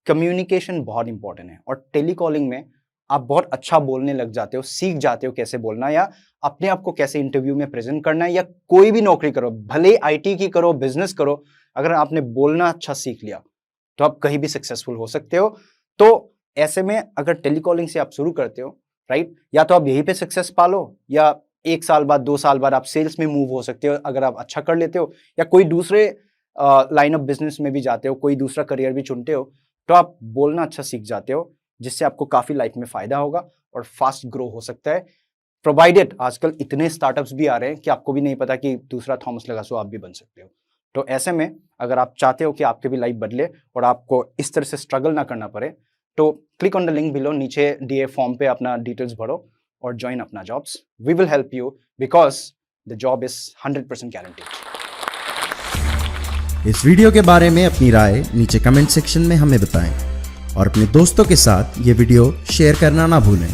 कम्युनिकेशन बहुत इंपॉर्टेंट है और टेलीकॉलिंग में आप बहुत अच्छा बोलने लग जाते हो, सीख जाते हो कैसे बोलना या अपने आप को कैसे इंटरव्यू में प्रेजेंट करना है। या कोई भी नौकरी करो, भले आईटी की करो, बिजनेस करो, अगर आपने बोलना अच्छा सीख लिया तो आप कहीं भी सक्सेसफुल हो सकते हो। तो ऐसे में अगर टेलीकॉलिंग से आप शुरू करते हो, राइट, या तो आप यहीं पे सक्सेस पालो या 1 साल बाद 2 साल बाद आप सेल्स में मूव हो सकते हो अगर आप अच्छा कर लेते हो, या कोई दूसरे लाइन ऑफ बिजनेस में भी जाते हो, कोई दूसरा करियर भी चुनते हो, तो आप बोलना अच्छा सीख जाते हो जिससे आपको काफी लाइफ में फायदा होगा और फास्ट ग्रो हो सकता है। प्रोवाइडेड आजकल इतने स्टार्टअप्स भी आ रहे हैं कि आपको भी नहीं पता कि दूसरा थॉमस लगासो आप भी बन सकते हो। तो ऐसे में अगर आप चाहते हो कि आपके भी लाइफ बदले और आपको इस तरह से स्ट्रगल ना करना पड़े, तो click on the link below, नीचे दिए फॉर्म पे अपना डिटेल्स भरो और join Apna jobs. We will help you because the job is 100% guaranteed. इस वीडियो के बारे में अपनी राय नीचे कमेंट सेक्शन में हमें बताएं और अपने दोस्तों के साथ ये वीडियो शेयर करना ना भूलें।